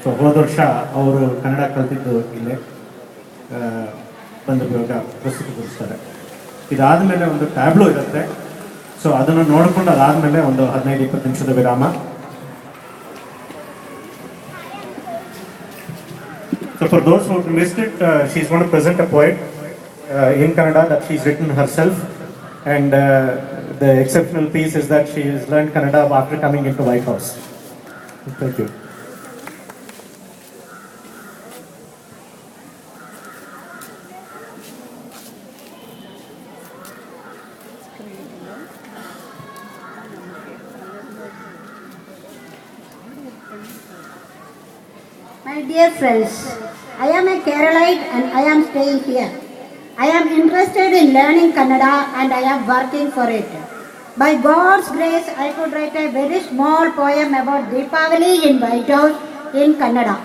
So ಹೋದ ವರ್ಷ ಅವರು ಕನ್ನಡ ಕಲ್ತಿದ್ದು ಇಲ್ಲೇ ಬಂದು ಇವಾಗ ಪ್ರಸ್ತುತಪಡಿಸ್ತಾರೆ. ಇದಾದಮೇಲೆ ಒಂದು ಟ್ಯಾಬ್ಲೋ ಇರುತ್ತೆ. ಸೊ ಅದನ್ನು ನೋಡಿಕೊಂಡು ಅದಾದಮೇಲೆ ಒಂದು 15-20 ನಿಮಿಷದ ವಿರಾಮ. So for those who missed it, she's going to present a poem in Kannada that she's written herself, and the exceptional piece is that she has learned Kannada after coming into White House. Thank you. My dear friends, I am a Keralite and I am staying here. I am interested in learning Kannada and I am working for it. By God's grace, I could write a very small poem about Deepavali in White House in Kannada.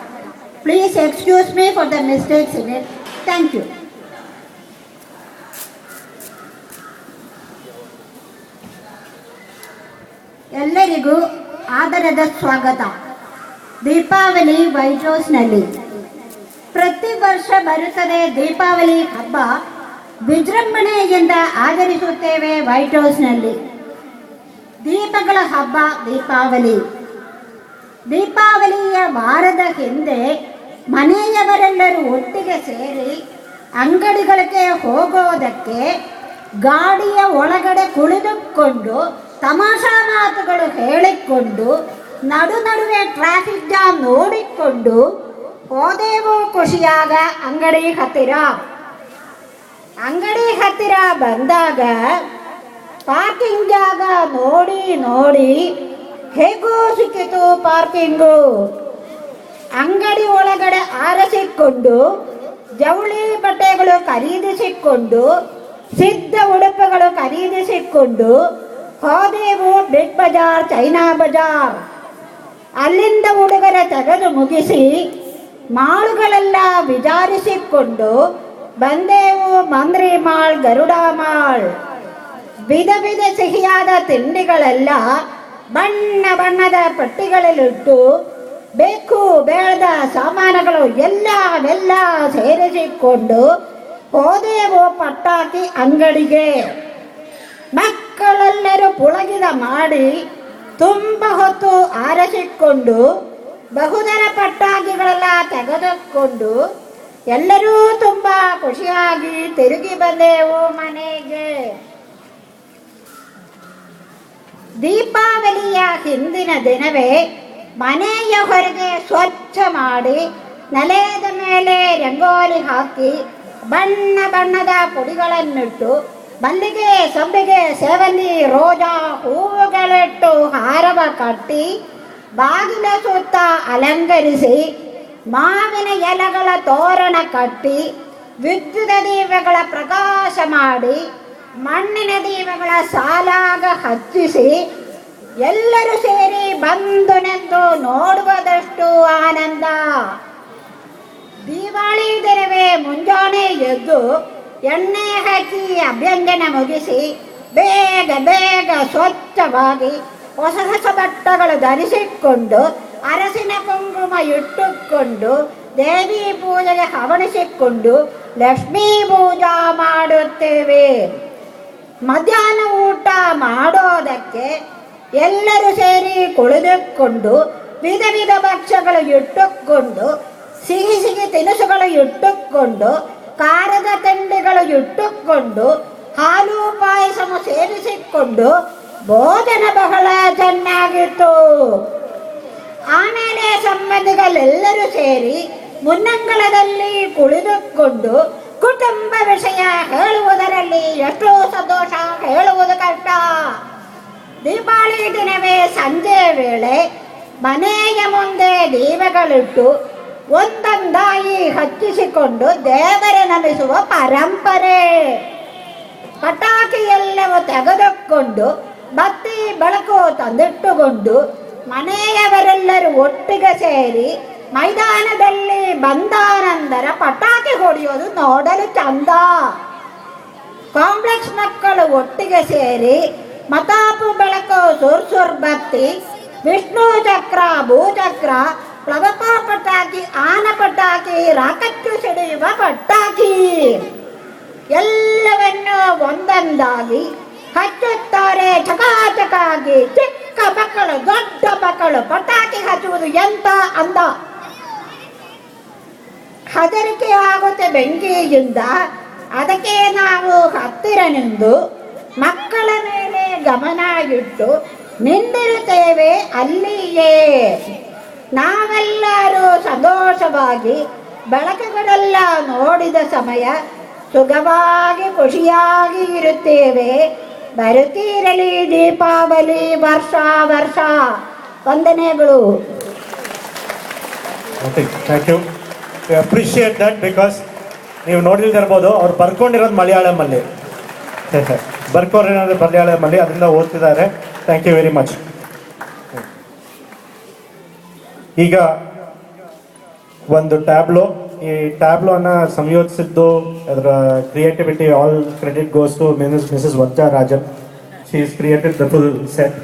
Please excuse me for the mistakes in it. Thank you. ಎಲ್ಲರಿಗೂ ಆದರದ ಸ್ವಾಗತ. Deepavali white ಹೌಸ್ನಲ್ಲಿ ಪ್ರತಿ ವರ್ಷ ಬರುತ್ತದೆ ದೀಪಾವಳಿ ಹಬ್ಬ. ವಿಜೃಂಭಣೆಯಿಂದ ಆಚರಿಸುತ್ತೇವೆ white ಹೌಸ್ನಲ್ಲಿ. ದೀಪಗಳ ಹಬ್ಬ ದೀಪಾವಳಿ. ದೀಪಾವಳಿಯ ವಾರದ ಹಿಂದೆ ಮನೆಯವರೆಲ್ಲರೂ ಒಟ್ಟಿಗೆ ಸೇರಿ ಅಂಗಡಿಗಳಿಗೆ ಹೋಗೋದಕ್ಕೆ ಗಾಡಿಯ ಒಳಗಡೆ ಕುಳಿತುಕೊಂಡು ತಮಾಷಾ ಮಾತುಗಳು ಹೇಳಿಕೊಂಡು ನಡುವೆ ಟ್ರಾಫಿಕ್ ಜಾಮ್ ನೋಡಿಕೊಂಡು ಹೋದೆವು ಖುಷಿಯಾಗ ಅಂಗಡಿ ಹತ್ತಿರ ಬಂದಾಗ ಪಾರ್ಕಿಂಗ್ ಜಾಗ ನೋಡಿ ಹೇಗೂ ಸಿಕ್ಕಿತು ಪಾರ್ಕಿಂಗು. ಅಂಗಡಿ ಒಳಗಡೆ ಆರಿಸಿಕೊಂಡು ಜವಳಿ ಬಟ್ಟೆಗಳು ಖರೀದಿಸಿಕೊಂಡು ಸಿದ್ಧ ಉಡುಪುಗಳು ಖರೀದಿಸಿಕೊಂಡು ಹೋದೆವು ಬಿಗ್ ಬಜಾರ್, ಚೈನಾ ಬಜಾರ್. ಅಲ್ಲಿಂದ ಹುಡುಗರ ತೆಗೆದು ಮುಗಿಸಿ ಮಾಲ್ಗಳೆಲ್ಲ ವಿಚಾರಿಸಿಕೊಂಡು ಬಂದೆವು ಮಂದ್ರಿ ಮಾಲ್, ಗರುಡ ಮಾಲ್. ವಿಧ ಸಿಹಿಯಾದ ತಿಂಡಿಗಳೆಲ್ಲ ಬಣ್ಣದ ಪಟ್ಟಿಗಳಲ್ಲಿಟ್ಟು ಬೇಕು ಬೇಡದ ಸಾಮಾನುಗಳು ಎಲ್ಲ ಸೇರಿಸಿಕೊಂಡು ಹೋದೆವು ಪಟಾಕಿ ಅಂಗಡಿಗೆ. ಮಕ್ಕಳೆಲ್ಲರೂ ಪುಳಗಿದ ಮಾಡಿ ತುಂಬ ಹೊತ್ತು ಆರಿಸಿಕೊಂಡು ಬಹುದರ ಪಟಾಕಿಗಳೆಲ್ಲ ತೆಗೆದುಕೊಂಡು ಎಲ್ಲರೂ ತುಂಬ ಖುಷಿಯಾಗಿ ತಿರುಗಿ ಬಂದೆವು ಮನೆಗೆ. ದೀಪಾವಳಿಯ ಹಿಂದಿನ ದಿನವೇ ಮನೆಯ ಹೊರಗೆ ಸ್ವಚ್ಛ ಮಾಡಿ ನೆಲದ ಮೇಲೆ ರಂಗೋಲಿ ಹಾಕಿ ಬಣ್ಣದ ಪುಡಿಗಳನ್ನಿಟ್ಟು ಮಲ್ಲಿಗೆ, ಸಂಪಿಗೆ, ಸೇವಲ್ಲಿ, ರೋಜಾ ಹೂವುಗಳಿಟ್ಟು ಹಾರವ ಕಟ್ಟಿ ಬಾಗಿಲ ಸುತ್ತ ಅಲಂಕರಿಸಿ ಮಾವಿನ ಎಲೆಗಳ ತೋರಣ ಕಟ್ಟಿ ವಿದ್ಯುತ್ ದೀಪಗಳ ಪ್ರಕಾಶ ಮಾಡಿ ಮಣ್ಣಿನ ದೀಪಗಳ ಸಾಲಾಗ ಹಚ್ಚಿಸಿ ಎಲ್ಲರೂ ಸೇರಿ ಬಂದು ನಿಂತು ನೋಡುವುದಷ್ಟು ಆನಂದ. ದಿವಾಳಿ ದಿನವೇ ಮುಂಜಾನೆ ಎದ್ದು ಎಣ್ಣೆ ಹಾಕಿ ಅಭ್ಯಂಜನ ಮುಗಿಸಿ ಬೇಗ ಸ್ವಚ್ಛವಾಗಿ ಹೊಸ ಬಟ್ಟೆಗಳು ಧರಿಸಿಕೊಂಡು ಅರಸಿನ ಕುಂಕುಮ ಇಟ್ಟುಕೊಂಡು ದೇವಿ ಪೂಜೆಗೆ ಹವಣಿಸಿಕೊಂಡು ಲಕ್ಷ್ಮೀ ಪೂಜಾ ಮಾಡುತ್ತೇವೆ. ಮಧ್ಯಾಹ್ನ ಊಟ ಮಾಡೋದಕ್ಕೆ ಎಲ್ಲರೂ ಸೇರಿ ಕುಳಿತುಕೊಂಡು ವಿಧ ಭಕ್ಷ್ಯಗಳು ಇಟ್ಟುಕೊಂಡು ಸಿಹಿ ತಿನಿಸುಗಳು ಇಟ್ಟುಕೊಂಡು ಖಾರದ ತಿಂಡಿಗಳು ಇಟ್ಟುಕೊಂಡು ಹಾಲು ಪಾಯಸము ಸೇರಿಸಿಕೊಂಡು ಭೋಜನ ಬಹಳ ಚೆನ್ನಾಗಿತ್ತು. ಆಮೇಲೆ ಸಂಬಂಧಿಗಳೆಲ್ಲರೂ ಸೇರಿ ಮುನ್ನಂಗಳದಲ್ಲಿ ಕುಳಿತುಕೊಂಡು ಕುಟುಂಬ ವಿಷಯ ಹೇಳುವುದರಲ್ಲಿ ಎಷ್ಟು ಸಂತೋಷ, ಹೇಳುವುದು ಕಷ್ಟ. ದೀಪಾವಳಿ ದಿನವೇ ಸಂಜೆ ವೇಳೆ ಮನೆಯ ಮುಂದೆ ದೀಪಗಳಿಟ್ಟು ಒಂದೊಂದಾಗಿ ಹಚ್ಚಿಸಿಕೊಂಡು ದೇವರ ನಮಿಸುವ ಪರಂಪರೆ. ಪಟಾಕಿ ಎಲ್ಲವೂ ತೆಗೆದುಕೊಂಡು ಬತ್ತಿ ಬೆಳಕು ತಂದಿಟ್ಟುಕೊಂಡು ಮನೆಯವರೆಲ್ಲರೂ ಒಟ್ಟಿಗೆ ಸೇರಿ ಮೈದಾನದಲ್ಲಿ ಬಂದ ನಂತರ ಪಟಾಕಿ ಹೊಡೆಯೋದು ನೋಡಲು ಚಂದ. ಕಾಂಪ್ಲೆಕ್ಸ್ ಮಕ್ಕಳು ಒಟ್ಟಿಗೆ ಸೇರಿ ಮತಾಪು ಬೆಳಕು ಸುರ್ಸುರ್ ಬತ್ತಿ ವಿಷ್ಣು ಚಕ್ರ, ಭೂಚಕ್ರ, ಪ್ಲವಪಾಪಟ ಪಟಾಕಿ ಆನ ಪಟಾಕಿ ರಾಕತ್ತು ಸಿಡಿಯುವ ಪಟಾಕಿ ಎಲ್ಲವನ್ನು ಒಂದೊಂದಾಗಿ ಹಚ್ಚುತ್ತಾರೆ ಚಕಾಚಕಾಗಿ. ಚಿಕ್ಕ ಮಕ್ಕಳು ದೊಡ್ಡ ಮಕ್ಕಳು ಪಟಾಕಿ ಹಚ್ಚುವುದು ಎಂತ ಅಂದ. ಹೆದರಿಕೆ ಆಗುತ್ತೆ ಬೆಂಕಿಯಿಂದ. ಅದಕ್ಕೆ ನಾವು ಹತ್ತಿರ ನಿಂದು ಮಕ್ಕಳ ಮೇಲೆ ಗಮನ ಇಟ್ಟು ನಿಂದಿರುತ್ತೇವೆ ಅಲ್ಲಿಯೇ. ನಾವೆಲ್ಲರೂ ಸಂತೋಷವಾಗಿ ಬೆಳಕುಗಳೆಲ್ಲ ನೋಡಿದ ಸಮಯ ಸುಖವಾಗಿ ಖುಷಿಯಾಗಿ ಇರುತ್ತೇವೆ. ಬರುತ್ತೀರಲಿ ದೀಪಾವಳಿ ವರ್ಷ ವರ್ಷ. ವಂದನೆಗಳು. Thank you. Appreciate that because ನೀವು ನೋಡಿಲ್ದಿರ್ಬೋದು ಅವ್ರು ಬರ್ಕೊಂಡಿರೋದು ಮಲಯಾಳಮಲ್ಲಿ, ಬರ್ಕೊಂಡಿರೋದು ಮಲಯಾಳಮಲ್ಲಿ, ಅದರಿಂದ ಓದ್ತಿದ್ದಾರೆ. Thank you very much. ಈಗ ಒಂದು ಟ್ಯಾಬ್ಲೋ, ಈ ಟ್ಯಾಬ್ಲೋನ ಸಂಯೋಜಿಸಿದ್ದು ಅದರ creativity all credit goes to Mrs Varcha Rajan. She is created the full set.